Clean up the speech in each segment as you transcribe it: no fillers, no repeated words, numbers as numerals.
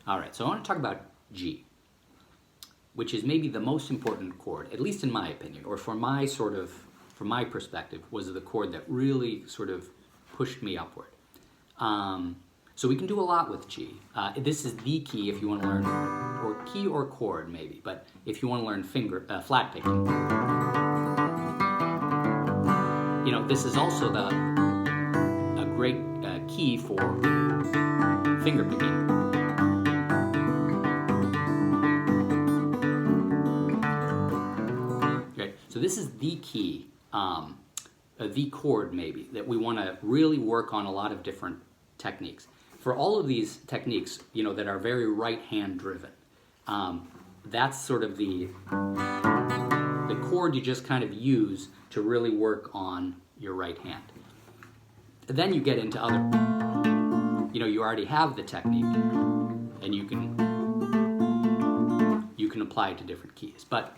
All right, so I want to talk about G, which is maybe the most important chord, at least in my opinion, or from my perspective, was the chord that really sort of pushed me upward. So we can do a lot with G. This is the key if you want to learn, or key or chord maybe, but if you want to learn flat picking. You know, this is also a great key for finger picking. Right, so this is the key, the chord maybe, that we want to really work on a lot of different techniques. For all of these techniques, you know, that are very right-hand driven, that's sort of the chord you just kind of use to really work on your right hand. Then you get into other, you know, you already have the technique, and you can apply it to different keys. But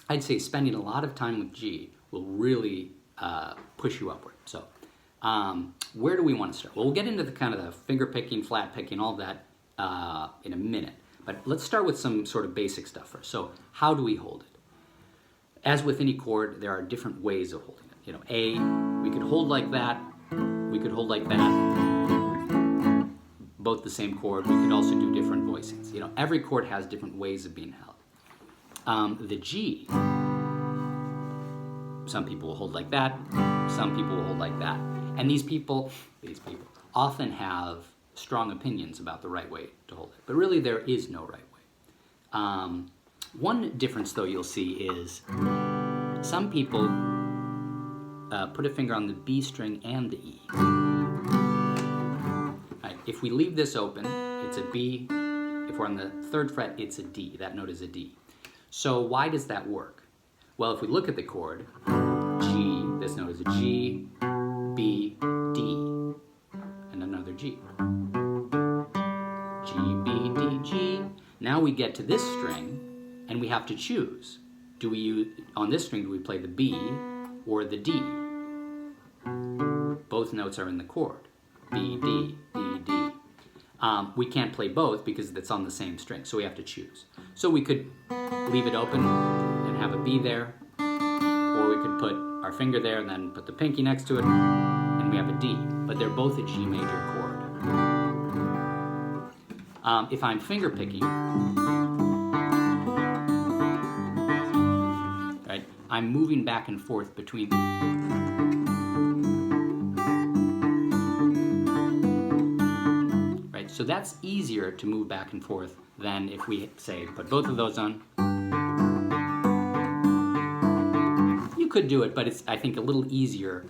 I'd say spending a lot of time with G will really push you upward. So where do we want to start? Well, we'll get into the kind of the finger picking, flat picking, all that in a minute. But let's start with some sort of basic stuff first. So how do we hold it? As with any chord, there are different ways of holding it. You know, A, we could hold like that. We could hold like that. Both the same chord. We could also do different voicings. You know, every chord has different ways of being held. The G, some people will hold like that. Some people will hold like that. And these people often have strong opinions about the right way to hold it. But really, there is no right way. One difference, though, you'll see is some people put a finger on the B string and the E. Right, if we leave this open, it's a B. If we're on the 3rd fret, it's a D. That note is a D. So why does that work? Well, if we look at the chord, G, this note is a G, B, D, and another G. G, B, D, G. Now we get to this string, and we have to choose. Do we use, on this string, do we play the B or the D? Both notes are in the chord. B, D, B, D. We can't play both because it's on the same string, so we have to choose. So we could leave it open and have a B there, or we could put our finger there and then put the pinky next to it, and we have a D. But they're both a G major chord. If I'm finger picking, right, I'm moving back and forth between. Right, so that's easier to move back and forth than if we say put both of those on. You could do it, but it's, I think, a little easier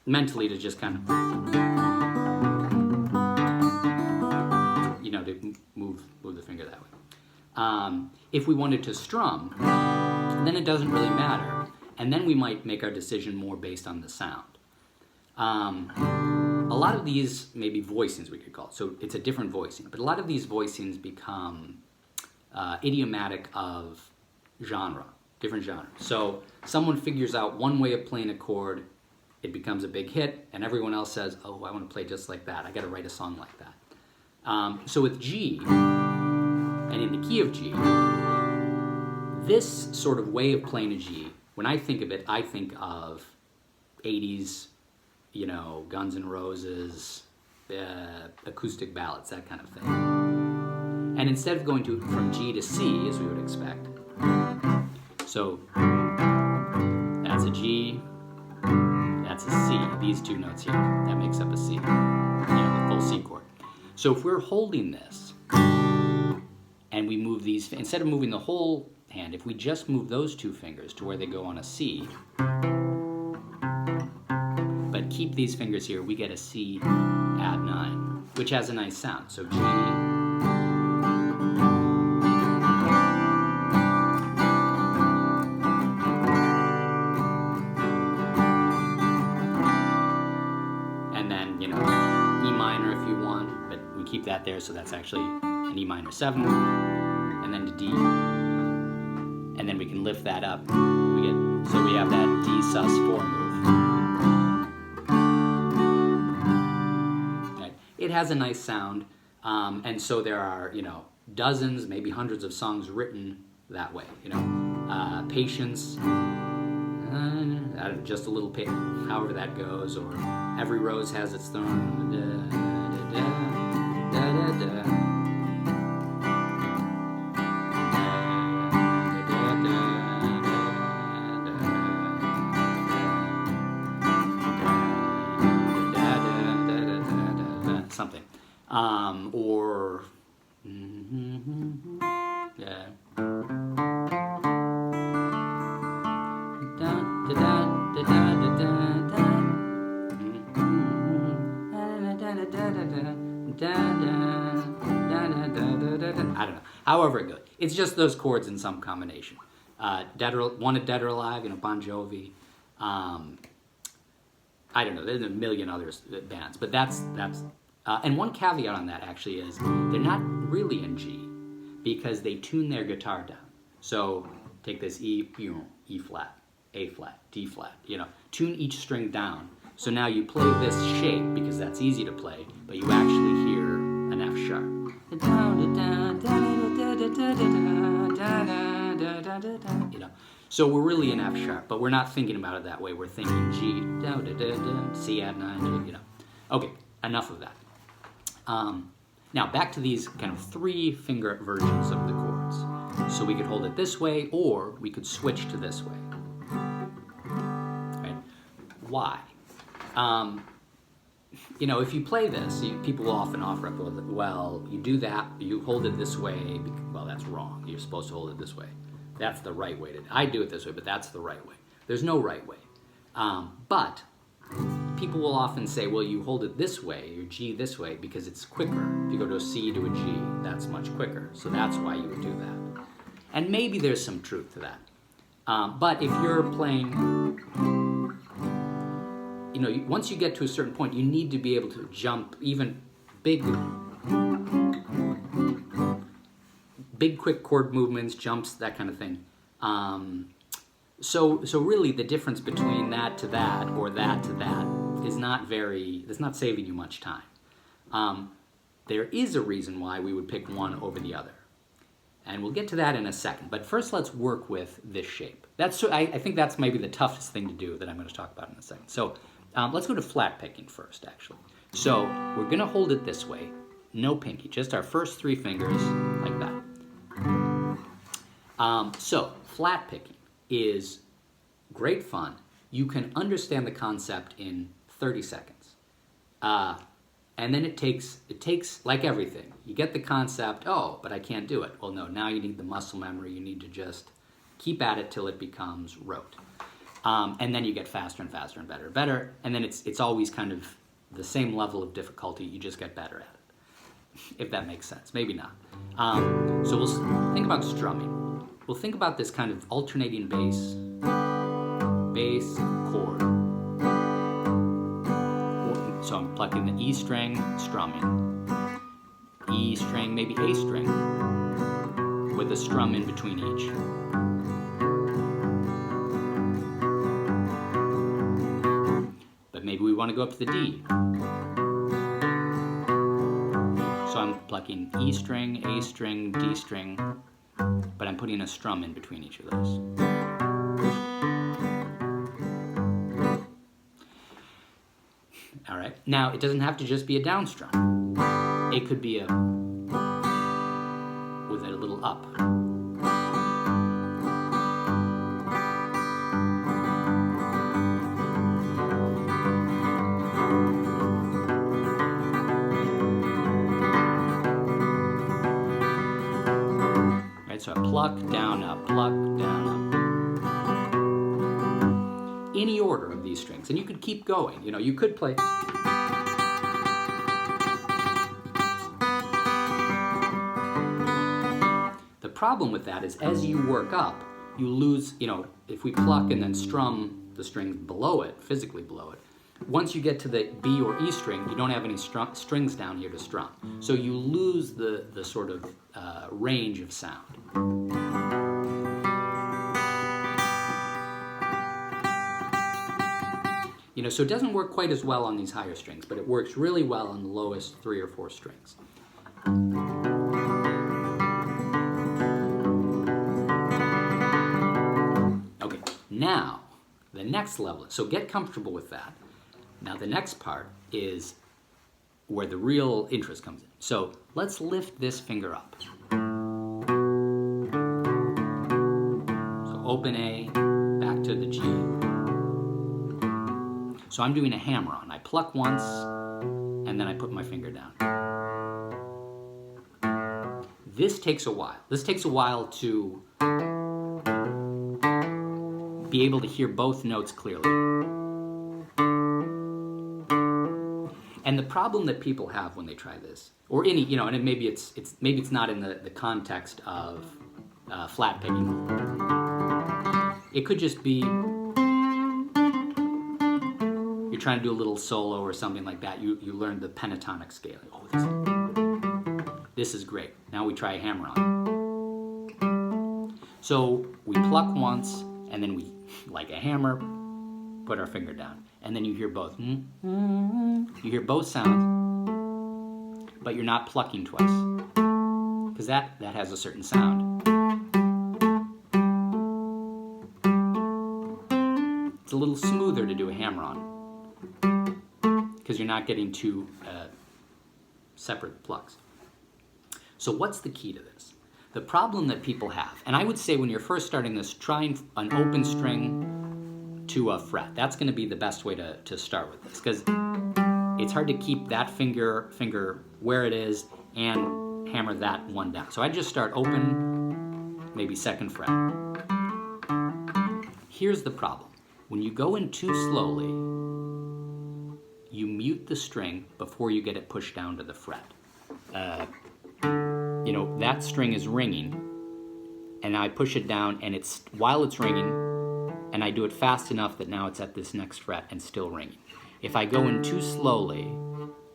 mentally to just kind of, you know, to move the finger that way. If we wanted to strum, then it doesn't really matter, and then we might make our decision more based on the sound. A lot of these, maybe voicings we could call it, so it's a different voicing, but a lot of these voicings become idiomatic of genre, different genre. So someone figures out one way of playing a chord, it becomes a big hit, and everyone else says, oh, I want to play just like that. I got to write a song like that. So with G, and in the key of G, this sort of way of playing a G, when I think of it, I think of 80s, you know, Guns N' Roses, acoustic ballads, that kind of thing. And instead of going from G to C, as we would expect, so that's a G, that's a C, these two notes here, that makes up a C, you know, the full C chord. So if we're holding this, and we move these, instead of moving the whole hand, if we just move those two fingers to where they go on a C, but keep these fingers here, we get a C add 9, which has a nice sound. So G, and then, you know, E minor if you want, but we keep that there, so that's actually an E minor 7, and then to D, and then we can lift that up. So we have that D sus 4 move. It has a nice sound. And so there are, dozens, maybe hundreds of songs written that way. Patience, just a little bit, however that goes, or every rose has its thorn. Something. Or yeah. I don't know. However it goes. It's just those chords in some combination. Wanted Dead or Alive, Bon Jovi. I don't know. There's a million other bands, but that's. And one caveat on that actually is they're not really in G because they tune their guitar down. So take this E, E flat, A flat, D flat. Tune each string down. So now you play this shape because that's easy to play, but you actually hear an F sharp. So we're really in F sharp, but we're not thinking about it that way. We're thinking G, C add 9, G, Okay, enough of that. Now back to these kind of 3-finger versions of the chords. So we could hold it this way, or we could switch to this way. Right? Why? If you play this, people will often offer up, well, you do that, you hold it this way, well, that's wrong. You're supposed to hold it this way. That's the right way. I do it this way, but that's the right way. There's no right way. But people will often say, well, you hold it this way, your G this way, because it's quicker. If you go to a C to a G, that's much quicker. So that's why you would do that. And maybe there's some truth to that. But if you're playing, once you get to a certain point, you need to be able to jump even big, quick chord movements, jumps, that kind of thing. So really the difference between that to that or that to that is it's not saving you much time. There is a reason why we would pick one over the other. And we'll get to that in a second. But first let's work with this shape. I think that's maybe the toughest thing to do that I'm going to talk about in a second. So let's go to flat picking first, actually. So we're going to hold it this way. No pinky, just our first 3 fingers like that. So flat picking is great fun. You can understand the concept in 30 seconds. And then it takes, like everything, you get the concept, oh, but I can't do it. Well, no, now you need the muscle memory. You need to just keep at it till it becomes rote. And then you get faster and faster and better and better. And then it's always kind of the same level of difficulty. You just get better at it, if that makes sense. Maybe not. So we'll think about strumming. We'll think about this kind of alternating bass, chord. So I'm plucking the E string, strumming. E string, maybe A string, with a strum in between each. But maybe we want to go up to the D. So I'm plucking E string, A string, D string, but I'm putting a strum in between each of those. All right. Now, it doesn't have to just be a down strum. It could be with a little up. Right, so I pluck, down, up, pluck, down, up. Any order of these strings, and you could keep going. You could play. The problem with that is as you work up, you lose, if we pluck and then strum the strings below it, physically below it, once you get to the B or E string, you don't have any strings down here to strum. So you lose the sort of range of sound. So it doesn't work quite as well on these higher strings, but it works really well on the lowest 3 or 4 strings. Okay, now the next level, so get comfortable with that. Now the next part is where the real interest comes in. So let's lift this finger up. So open A, back to the G. So I'm doing a hammer-on. I pluck once, and then I put my finger down. This takes a while. This takes a while to be able to hear both notes clearly. And the problem that people have when they try this, or any, you know, and maybe it's not in the context of flat picking. It could just be you're trying to do a little solo or something like that. You learn the pentatonic scale. Oh, this is great. Now we try a hammer-on. So we pluck once, and then we, like a hammer, put our finger down. And then you hear both. You hear both sounds, but you're not plucking twice. Because that has a certain sound. It's a little smoother to do a hammer-on. Because you're not getting two separate plucks. So what's the key to this? The problem that people have, and I would say when you're first starting this, try an open string to a fret. That's going to be the best way to start with this, because it's hard to keep that finger where it is and hammer that one down. So I just start open, maybe second fret. Here's the problem. When you go in too slowly, you mute the string before you get it pushed down to the fret. You know, that string is ringing, and I push it down, and while it's ringing, and I do it fast enough that now it's at this next fret and still ringing. If I go in too slowly,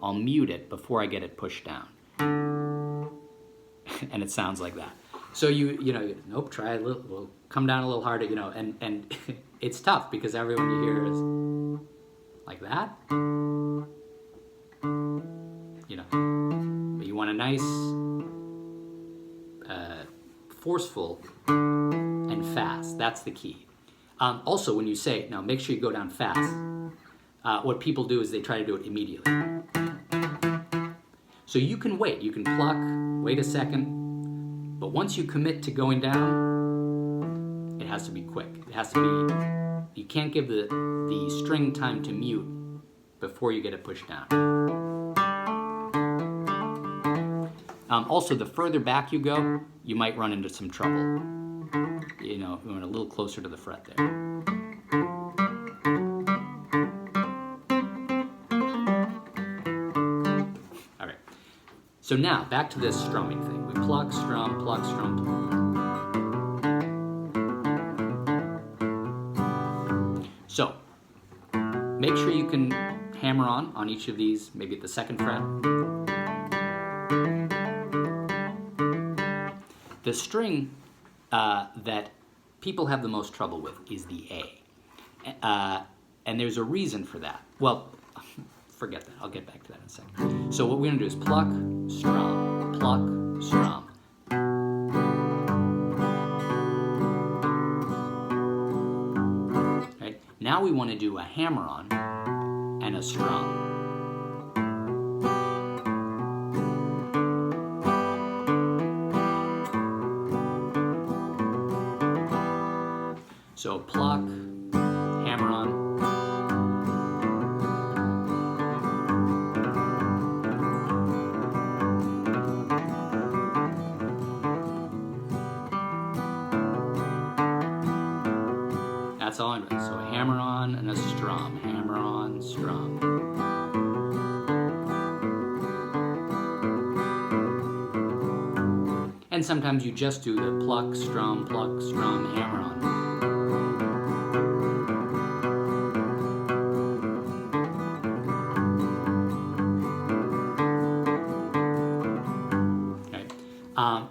I'll mute it before I get it pushed down. And it sounds like that. So you know, nope, try a little, we'll come down a little harder, you know, and it's tough because everyone you hear is like that. You know, but you want a nice, forceful and fast. That's the key. Also, when you say, now make sure you go down fast, what people do is they try to do it immediately. So you can wait. You can pluck, wait a second, but once you commit to going down, it has to be quick. It has to be, you can't give the string time to mute before you get it pushed down. Also, the further back you go, you might run into some trouble. You know, you want a little closer to the fret there. All right. So now, back to this strumming thing. We pluck, strum, pluck, strum, pluck. So, make sure you can hammer on each of these, maybe at the second fret. The string that people have the most trouble with is the A. And there's a reason for that. Well, forget that. I'll get back to that in a second. So what we're going to do is pluck, strum, pluck, strum. Right? Now we want to do a hammer-on and a strum. So pluck, hammer on. That's all I'm doing. So a hammer on and a strum. Hammer on, strum. And sometimes you just do the pluck, strum, hammer on.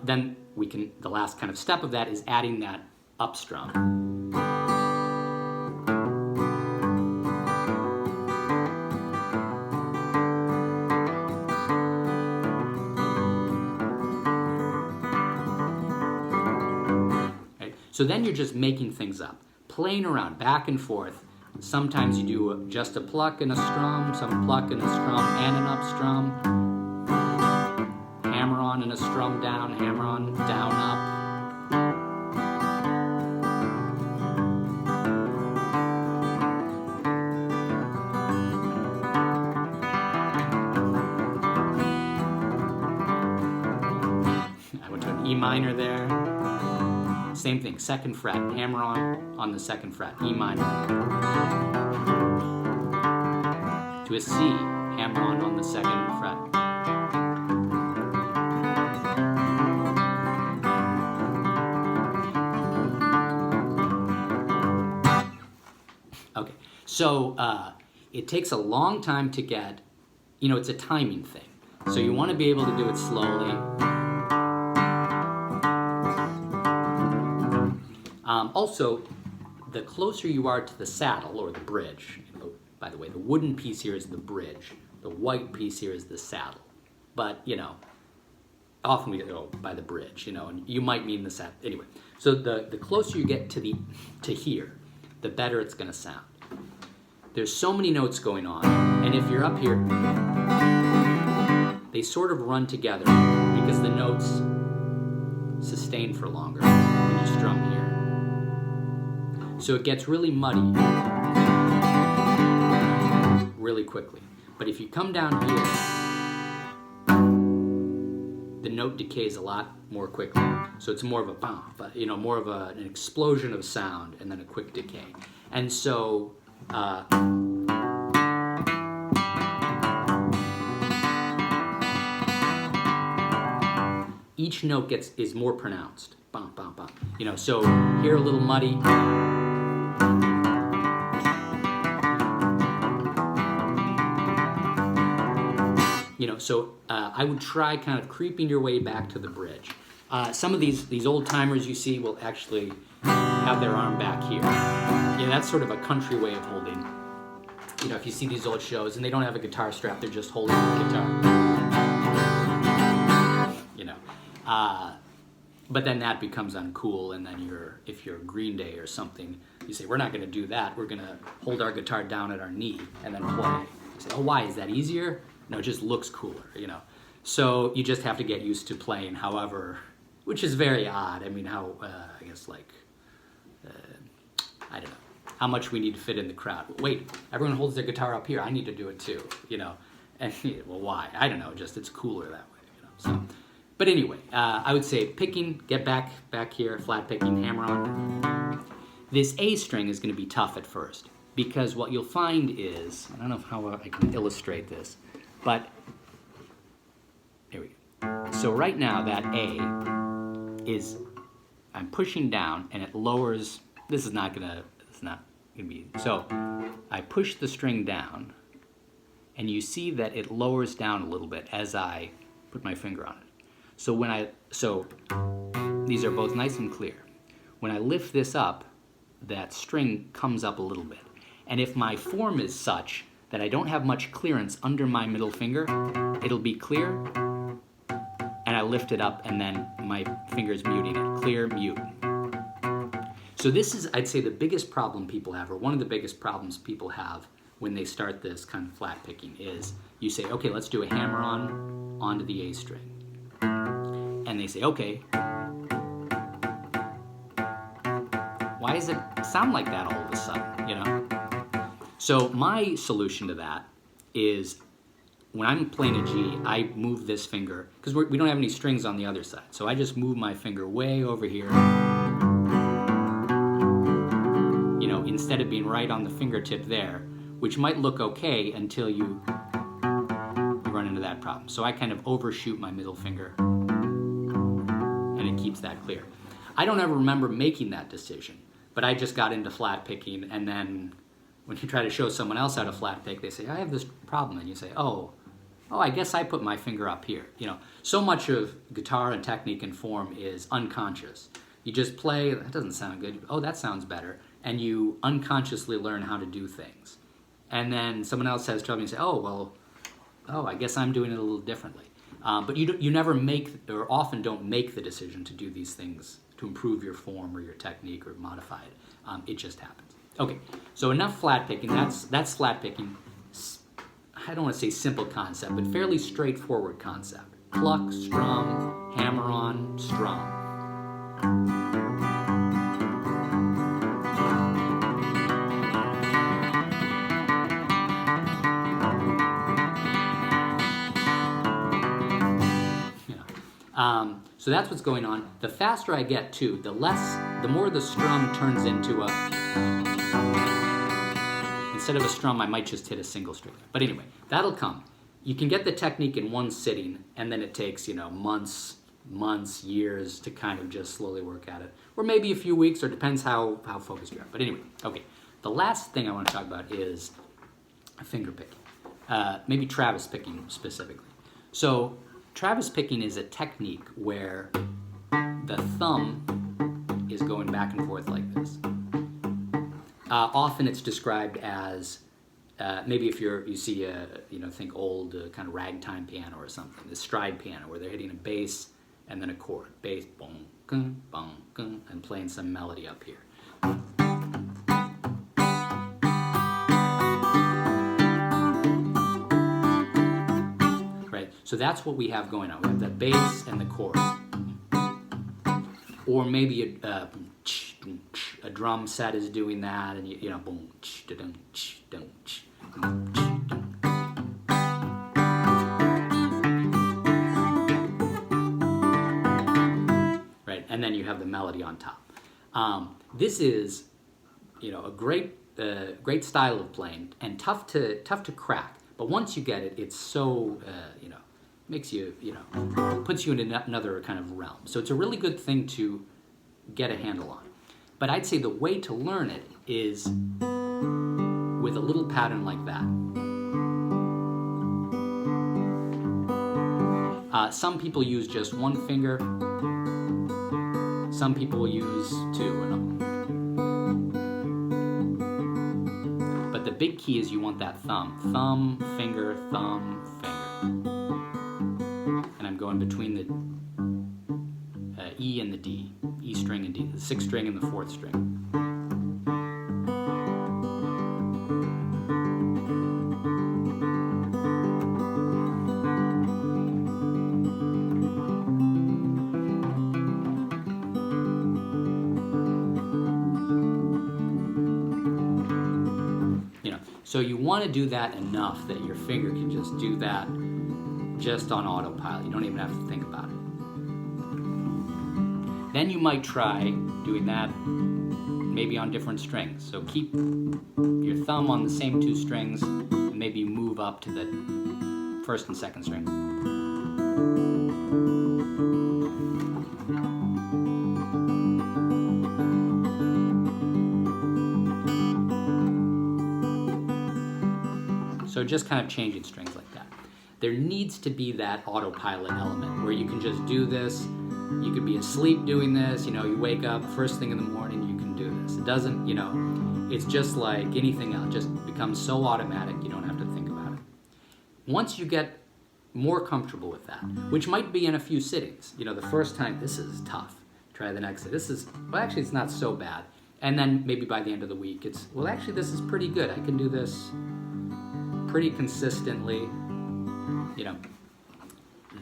Then we can, the last kind of step of that is adding that up strum. So then you're just making things up, playing around, back and forth. Sometimes you do just a pluck and a strum, some pluck and a strum and an up strum, hammer on and a strum down, hammer on, down, up. I went to an E minor there. Same thing, second fret, hammer on the second fret, E minor. To a C, hammer on the second fret. Okay, so it takes a long time to get, it's a timing thing. So you want to be able to do it slowly. Also, the closer you are to the saddle or the bridge, by the way, the wooden piece here is the bridge. The white piece here is the saddle. But, often we go by the bridge, and you might mean the saddle. Anyway, so the closer you get to here, the better it's going to sound. There's so many notes going on, and if you're up here, they sort of run together because the notes sustain for longer when you strum here. So it gets really muddy really quickly. But if you come down here, the note decays a lot more quickly. So it's more of a bump, more of an explosion of sound and then a quick decay. And so each note is more pronounced. Bum, bum, bum. So here a little muddy. So I would try kind of creeping your way back to the bridge. Some of these old timers you see will actually have their arm back here. That's sort of a country way of holding. If you see these old shows and they don't have a guitar strap, they're just holding the guitar. But then that becomes uncool, and then if you're Green Day or something, you say, we're not going to do that. We're going to hold our guitar down at our knee and then play. You say, oh, why? Is that easier? No, it just looks cooler, So you just have to get used to playing however, which is very odd. I mean, I don't know, how much we need to fit in the crowd. Wait, everyone holds their guitar up here. I need to do it too, And, well, why? I don't know, just it's cooler that way, So, but anyway, I would say picking, get back here, flat picking, hammer on. This A string is going to be tough at first because what you'll find is, I don't know how I can illustrate this, but here we go. So right now that A is, I'm pushing down and it lowers, it's not gonna be, so I push the string down and you see that it lowers down a little bit as I put my finger on it. So these are both nice and clear. When I lift this up, that string comes up a little bit. And if my form is such that I don't have much clearance under my middle finger, it'll be clear, and I lift it up and then my finger's muting it. Clear, mute. So this is, I'd say, the biggest problem people have, or one of the biggest problems people have when they start this kind of flat picking is you say, okay, let's do a hammer onto the A string. And they say, okay, why does it sound like that all of a sudden, So my solution to that is when I'm playing a G, I move this finger, because we don't have any strings on the other side, so I just move my finger way over here, instead of being right on the fingertip there, which might look okay until you run into that problem. So I kind of overshoot my middle finger, and it keeps that clear. I don't ever remember making that decision, but I just got into flat picking, and then when you try to show someone else how to flat pick, they say, I have this problem, and you say, oh, I guess I put my finger up here. So much of guitar and technique and form is unconscious. You just play, that doesn't sound good, oh, that sounds better, and you unconsciously learn how to do things. And then someone else has trouble, and you say, I guess I'm doing it a little differently. But you never make, or often don't make the decision to do these things to improve your form or your technique or modify it. It just happens. Okay, so enough flat picking. That's flat picking. I don't want to say simple concept, but fairly straightforward concept. Pluck, strum, hammer on, strum. So that's what's going on. The faster I get too, the more the strum turns into instead of a strum, I might just hit a single string. But anyway, that'll come. You can get the technique in one sitting, and then it takes, months, years to kind of just slowly work at it. Or maybe a few weeks, or depends how focused you are. But anyway, okay. The last thing I want to talk about is finger picking. Maybe Travis picking specifically. So Travis picking is a technique where the thumb is going back and forth like this. Often it's described as maybe if you see think old kind of ragtime piano or something, the stride piano where they're hitting a bass and then a chord, bass, boom, gung, boom, gung, and playing some melody up here. Right, so that's what we have going on. We have the bass and the chord, or maybe a drum set is doing that, and boom, da-dum, da-dum, right, and then you have the melody on top. This is, a great style of playing, and tough to crack. But once you get it, it's so makes you puts you in another kind of realm. So it's a really good thing to get a handle on. But I'd say the way to learn it is with a little pattern like that. Some people use just one finger. Some people use two. But the big key is you want that thumb. Thumb, finger, thumb, finger. And I'm going between the E and the D. E string and D. The 6th string and the 4th string. So you want to do that enough that your finger can just do that just on autopilot. You don't even have to think about it. Then you might try doing that maybe on different strings. So keep your thumb on the same 2 strings and maybe move up to the 1st and 2nd string. So just kind of changing strings like that. There needs to be that autopilot element where you can just do this. You could be asleep doing this. You wake up first thing in the morning, you can do this. It doesn't, it's just like anything else. It just becomes so automatic, you don't have to think about it. Once you get more comfortable with that, which might be in a few sittings, the first time, this is tough. Try the next. Actually, it's not so bad. And then maybe by the end of the week, actually, this is pretty good. I can do this pretty consistently,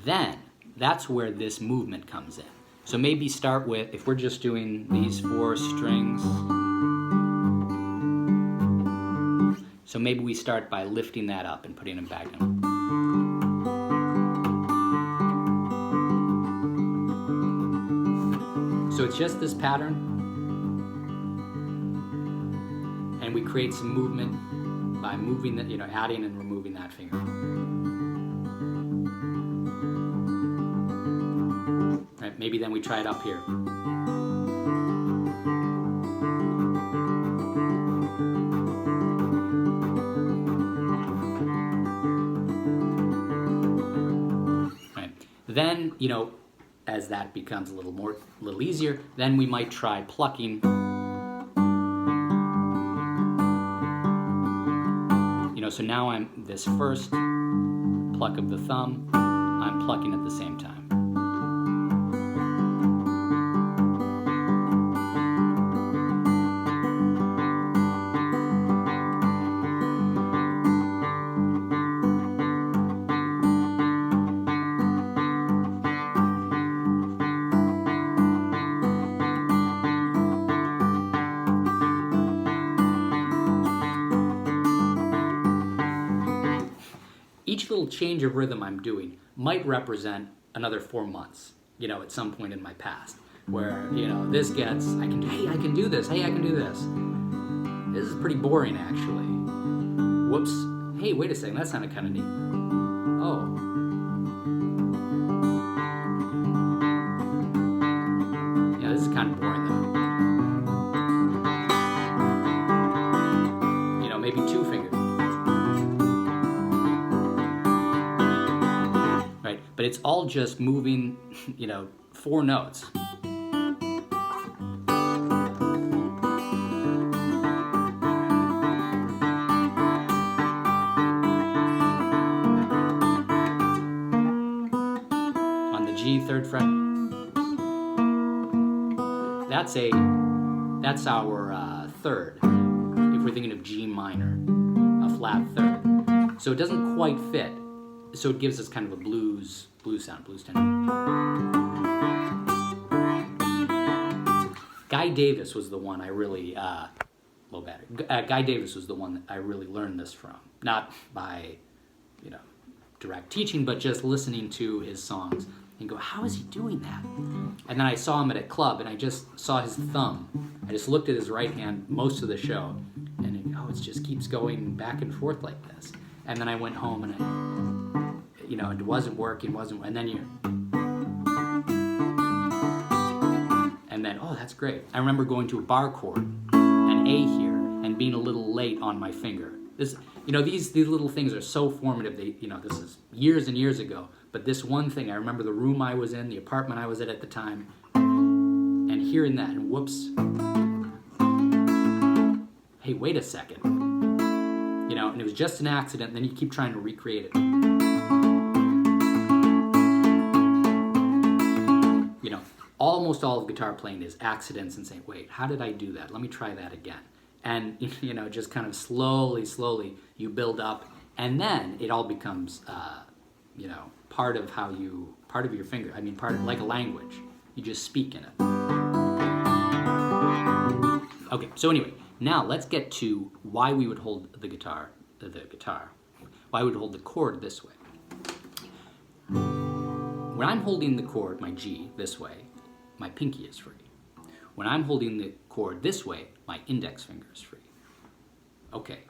then that's where this movement comes in. So maybe start with, if we're just doing these 4 strings, so maybe we start by lifting that up and putting them back down. So it's just this pattern, and we create some movement by moving that, adding and removing that finger. Right, maybe then we try it up here. Right. Then, as that becomes a little easier, then we might try plucking. So now I'm this first pluck of the thumb, I'm plucking at the same time. each little change of rhythm I'm doing might represent another 4 months, at some point in my past, where, this gets, hey, I can do this, hey, I can do this. This is pretty boring, actually. Whoops. Hey, wait a second, that sounded kind of neat. Oh. Yeah, this is kind of boring, though. Maybe 2 fingers. Right? But it's all just moving, 4 notes. On the G 3rd fret. That's our 3rd. If we're thinking of G minor, a flat 3rd. So it doesn't quite fit. So it gives us kind of a blues sound, blues tenor. Guy Davis was the one I really, low battery. Guy Davis was the one that I really learned this from. Not by, direct teaching, but just listening to his songs and go, how is he doing that? And then I saw him at a club, and I just saw his thumb. I just looked at his right hand most of the show, and it just keeps going back and forth like this. And then I went home, and it wasn't working, and then and then, oh, that's great. I remember going to a bar chord, an A here, and being a little late on my finger. These little things are so formative. This is years and years ago. But this one thing, I remember the room I was in, the apartment I was at the time, and hearing that, and whoops. Hey, wait a second. And it was just an accident, and then you keep trying to recreate it. Almost all of guitar playing is accidents and saying, wait, how did I do that? Let me try that again. And, just kind of slowly you build up, and then it all becomes, part of your finger. Like a language. You just speak in it. Okay, so anyway, now let's get to why we would hold the guitar, why we would hold the chord this way. When I'm holding the chord, my G, this way, my pinky is free. When I'm holding the chord this way, my index finger is free. Okay,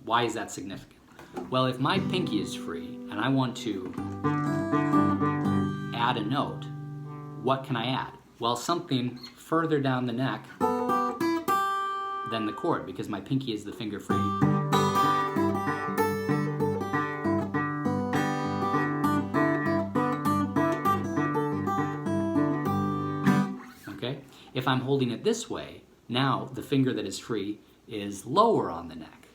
why is that significant? Well, if my pinky is free and I want to add a note, what can I add? Well, something further down the neck than the chord, because my pinky is the finger free. Okay? If I'm holding it this way, now the finger that is free is lower on the neck.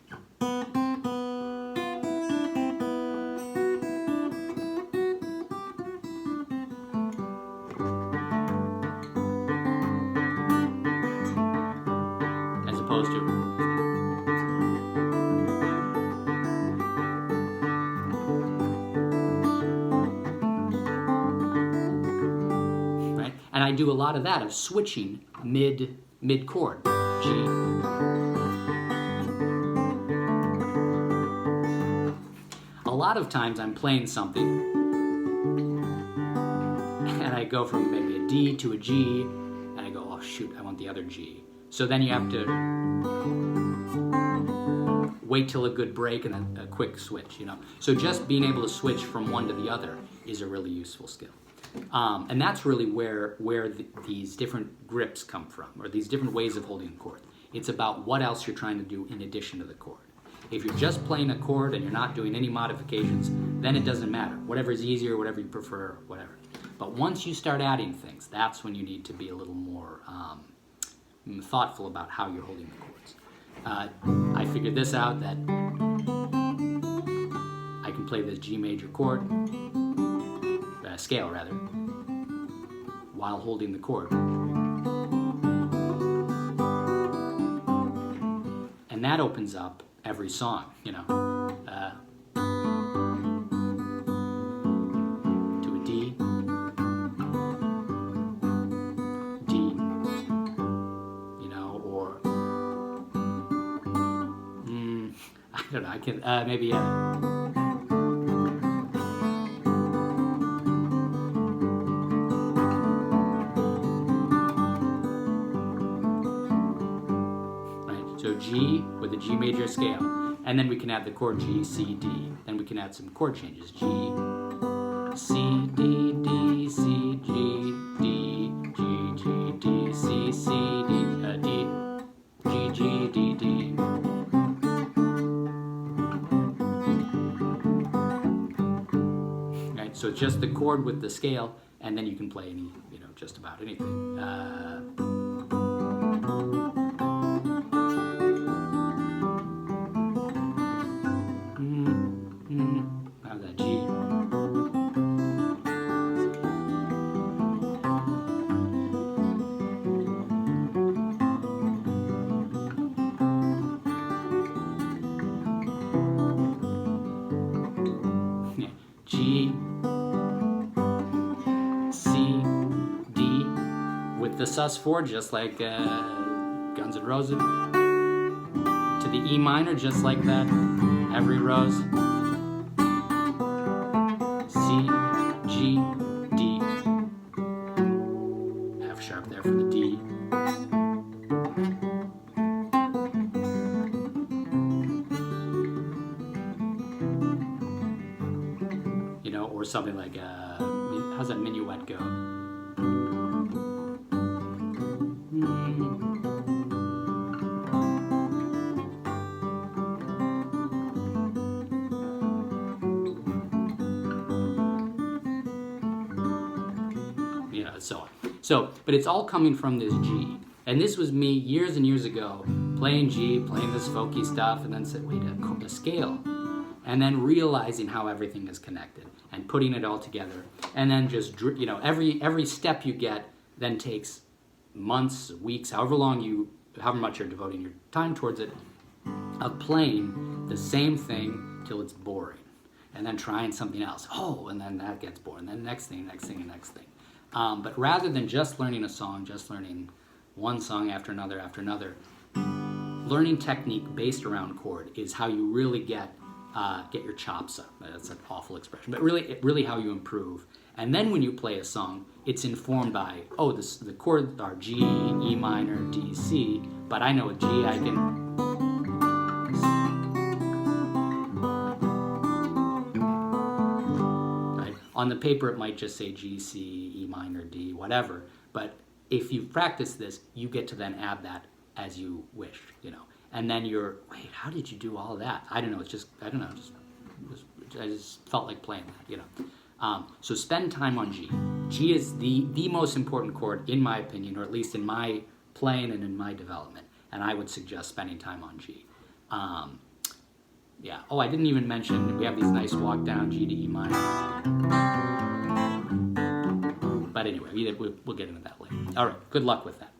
As opposed to... Right? And I do a lot of that, of switching mid chord, G. A lot of times I'm playing something and I go from maybe a D to a G and I go, oh shoot, I want the other G. So then you have to wait till a good break and then a quick switch, So just being able to switch from one to the other is a really useful skill. And that's really where these different grips come from, or these different ways of holding a chord. It's about what else you're trying to do in addition to the chord. If you're just playing a chord and you're not doing any modifications, then it doesn't matter. Whatever is easier, whatever you prefer, whatever. But once you start adding things, that's when you need to be a little more thoughtful about how you're holding the chords. I figured this out, that I can play this G major chord, scale rather, while holding the chord. And that opens up every song, to a D, or I don't know, I can maybe G with a G major scale, and then we can add the chord G, C, D. Then we can add some chord changes. G, C, D, D, C, G, D, G, G, D, C, C, D, D, G, G, D, D. Right, so it's just the chord with the scale, and then you can play any, just about anything. How's that G? Yeah. G, C, D, with the sus4, just like Guns N' Roses. To the E minor, just like that, every rose. C, G, D. F sharp there for the D. Or something like, how's that minuet go? So on. So, but it's all coming from this G. And this was me years and years ago, playing G, playing this folky stuff, and then said, wait, a scale. And then realizing how everything is connected and putting it all together. And then just, every step you get then takes months, weeks, however much you're devoting your time towards it, of playing the same thing till it's boring. And then trying something else. Oh, and then that gets boring. Then next thing. But rather than just learning a song, just learning one song after another, learning technique based around chord is how you really get your chops up. That's an awful expression, but really how you improve. And then when you play a song, it's informed by, the chords are G, E minor, D, C, but I know a G, I can... On the paper, it might just say G, C, E minor, D, whatever. But if you practice this, you get to then add that as you wish, And then wait, how did you do all of that? I don't know. I just felt like playing that, So spend time on G. G is the most important chord, in my opinion, or at least in my playing and in my development. And I would suggest spending time on G. Yeah. Oh, I didn't even mention we have these nice walk down G to E minor. But anyway, we'll get into that later. All right. Good luck with that.